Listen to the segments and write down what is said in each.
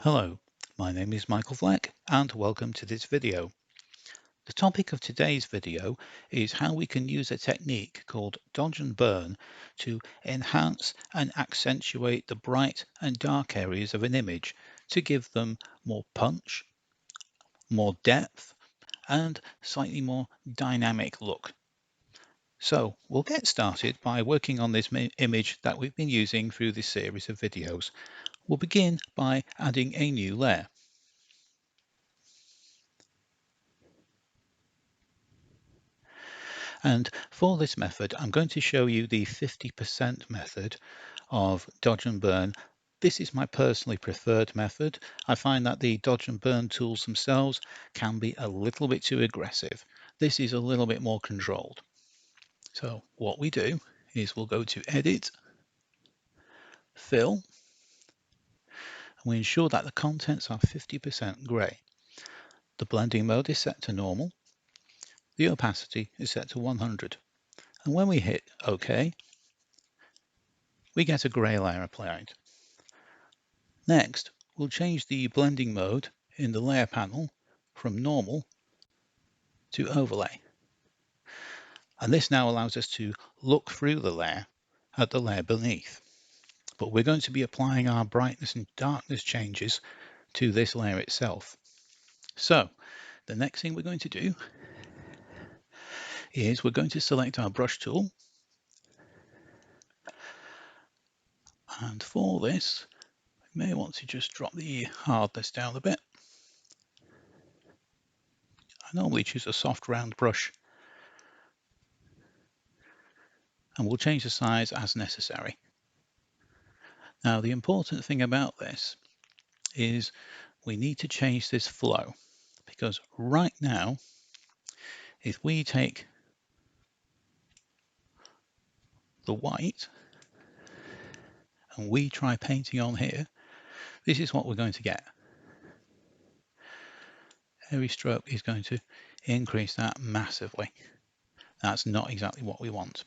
Hello, my name is Michael Fleck and welcome to this video. The topic of today's video is how we can use a technique called dodge and burn to enhance and accentuate the bright and dark areas of an image to give them more punch, more depth and slightly more dynamic look. So we'll get started by working on this image that we've been using through this series of videos. We'll begin by adding a new layer. And for this method, I'm going to show you the 50% method of dodge and burn. This is my personally preferred method. I find that the dodge and burn tools themselves can be a little bit too aggressive. This is a little bit more controlled. So what we do is we'll go to Edit, Fill, and we ensure that the contents are 50% grey. The blending mode is set to normal. The opacity is set to 100. And when we hit OK, we get a grey layer applied. Next, we'll change the blending mode in the layer panel from normal to overlay. And this now allows us to look through the layer at the layer beneath. But we're going to be applying our brightness and darkness changes to this layer itself. So the next thing we're going to do is we're going to select our brush tool. And for this, we may want to just drop the hardness down a bit. I normally choose a soft round brush, and we'll change the size as necessary. Now, the important thing about this is we need to change this flow, because right now, if we take the white and we try painting on here, this is what we're going to get. Every stroke is going to increase that massively. That's not exactly what we want.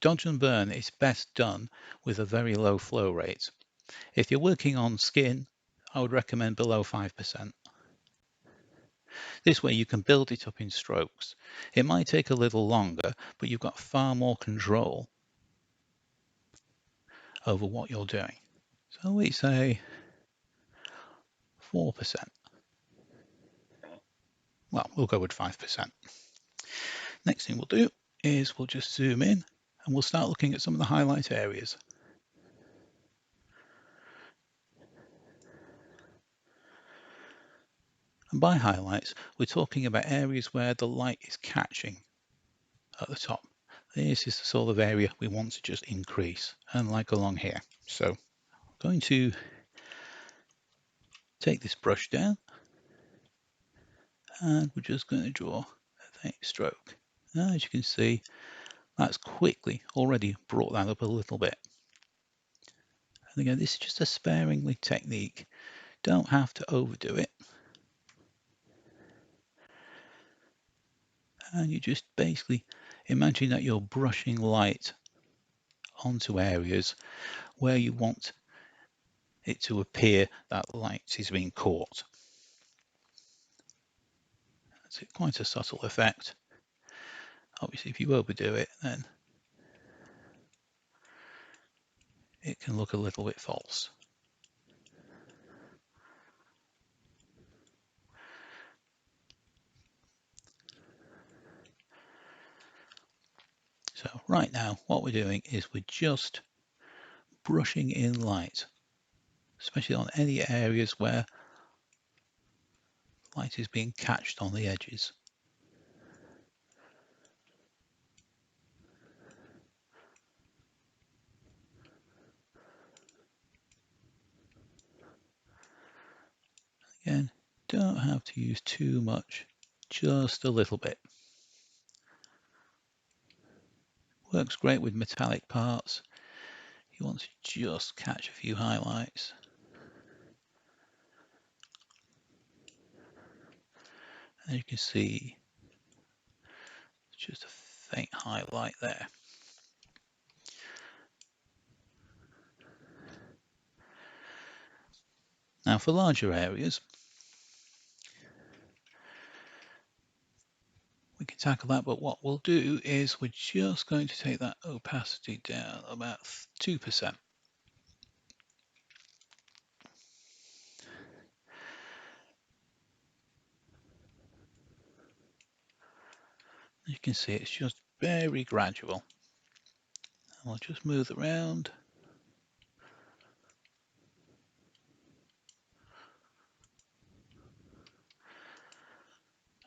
Dodge and burn is best done with a very low flow rate. If you're working on skin, I would recommend below 5%. This way you can build it up in strokes. It might take a little longer, but you've got far more control over what you're doing. So we say 4%. Well, we'll go with 5%. Next thing we'll do is we'll just zoom in and we'll start looking at some of the highlight areas. And by highlights, we're talking about areas where the light is catching at the top. This is the sort of area we want to just increase, and like along here. So I'm going to take this brush down and we're just going to draw a faint stroke. Now, as you can see, that's quickly already brought that up a little bit. And again, this is just a sparingly technique. Don't have to overdo it. And you just basically imagine that you're brushing light onto areas where you want it to appear that light is being caught. That's quite a subtle effect. Obviously, if you overdo it, then it can look a little bit false. So right now, what we're doing is we're just brushing in light, especially on any areas where light is being catched on the edges. Again, don't have to use too much, just a little bit. Works great with metallic parts. You want to just catch a few highlights. And you can see just a faint highlight there. Now for larger areas, we can tackle that, but what we'll do is we're just going to take that opacity down about 2%. You can see it's just very gradual. And we'll just move around.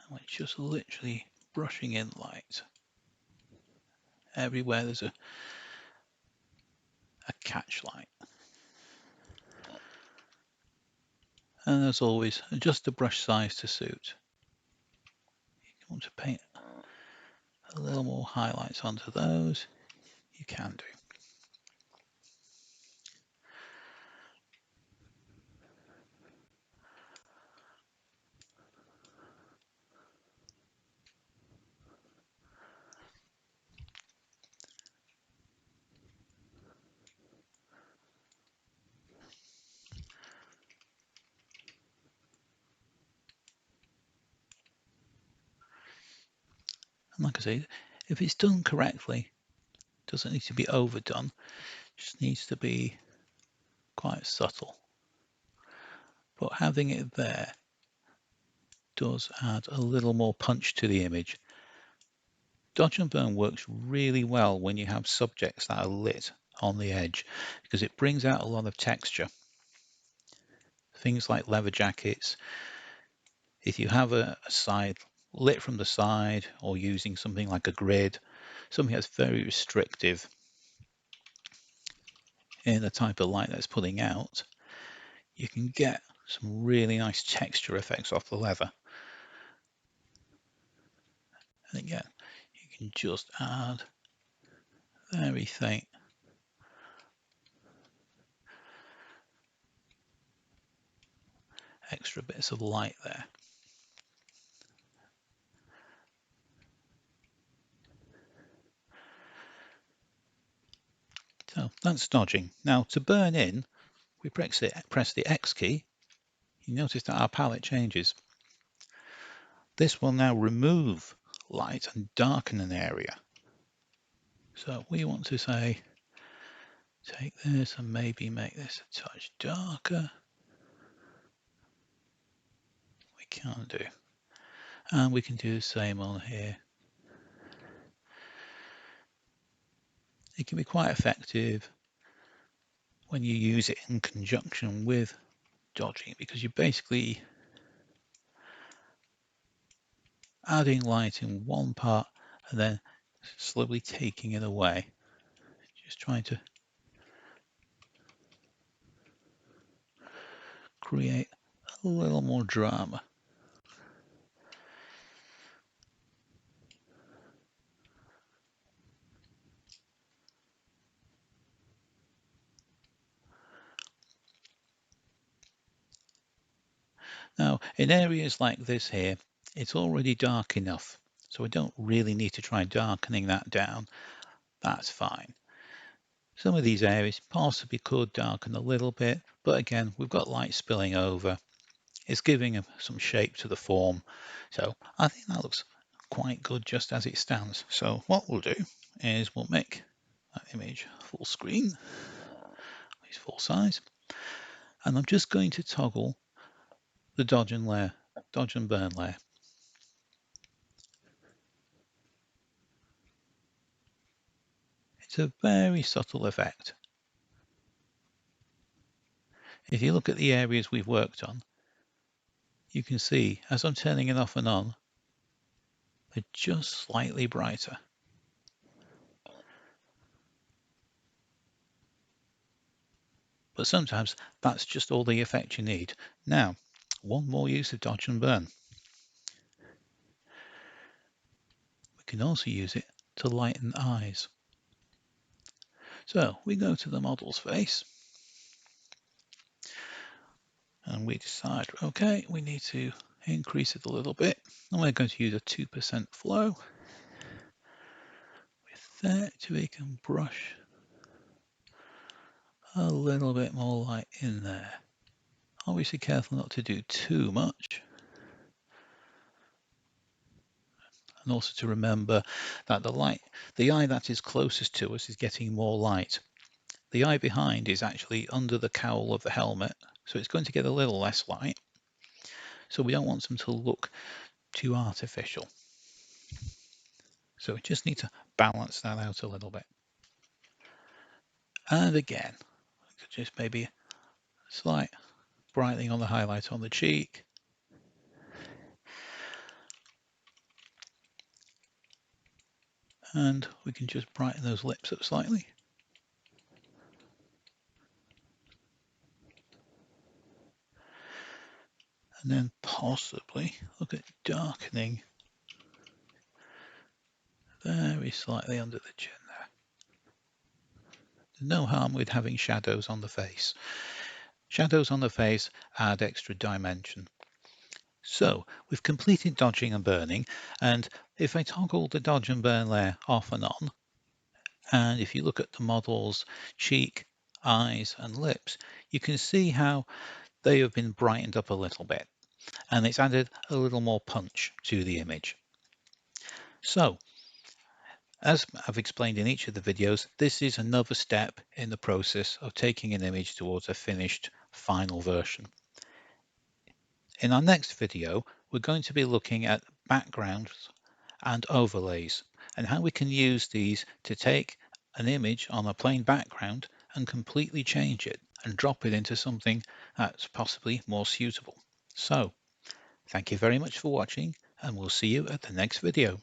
And we're just literally brushing in light. Everywhere there's a catch light. And as always, adjust the brush size to suit. If you want to paint a little more highlights onto those, you can do. And like I say, if it's done correctly, it doesn't need to be overdone, it just needs to be quite subtle. But having it there does add a little more punch to the image. Dodge and burn works really well when you have subjects that are lit on the edge because it brings out a lot of texture. Things like leather jackets, if you have a side lit from the side or using something like a grid, something that's very restrictive in the type of light that's putting out, you can get some really nice texture effects off the leather. And again, you can just add very faint extra bits of light there. So that's dodging. Now to burn in, we press the X key. You notice that our palette changes. This will now remove light and darken an area. So we want to say, take this and maybe make this a touch darker. We can do. And we can do the same on here. It can be quite effective when you use it in conjunction with dodging because you're basically adding light in one part and then slowly taking it away. Just trying to create a little more drama. Now, in areas like this here, it's already dark enough, so we don't really need to try darkening that down. That's fine. Some of these areas possibly could darken a little bit, but again, we've got light spilling over. It's giving some shape to the form. So I think that looks quite good just as it stands. So what we'll do is we'll make that image full screen, it's full size, and I'm just going to toggle the dodge and burn layer. It's a very subtle effect. If you look at the areas we've worked on, you can see as I'm turning it off and on, they're just slightly brighter. But sometimes that's just all the effect you need. Now, one more use of dodge and burn. We can also use it to lighten eyes. So we go to the model's face and we decide, okay, we need to increase it a little bit. And we're going to use a 2% flow. With that, we can brush a little bit more light in there Obviously careful not to do too much. And also to remember that the eye that is closest to us is getting more light. The eye behind is actually under the cowl of the helmet, so it's going to get a little less light. So we don't want them to look too artificial. So we just need to balance that out a little bit. And again, just maybe a slight brightening on the highlight on the cheek. And we can just brighten those lips up slightly. And then possibly look at darkening very slightly under the chin there. There's no harm with having shadows on the face. Shadows on the face add extra dimension. So we've completed dodging and burning, and if I toggle the dodge and burn layer off and on, and if you look at the model's cheek, eyes and lips, you can see how they have been brightened up a little bit, and it's added a little more punch to the image. So as I've explained in each of the videos, this is another step in the process of taking an image towards a finished final version. In our next video, we're going to be looking at backgrounds and overlays and how we can use these to take an image on a plain background and completely change it and drop it into something that's possibly more suitable. So, thank you very much for watching, and we'll see you at the next video.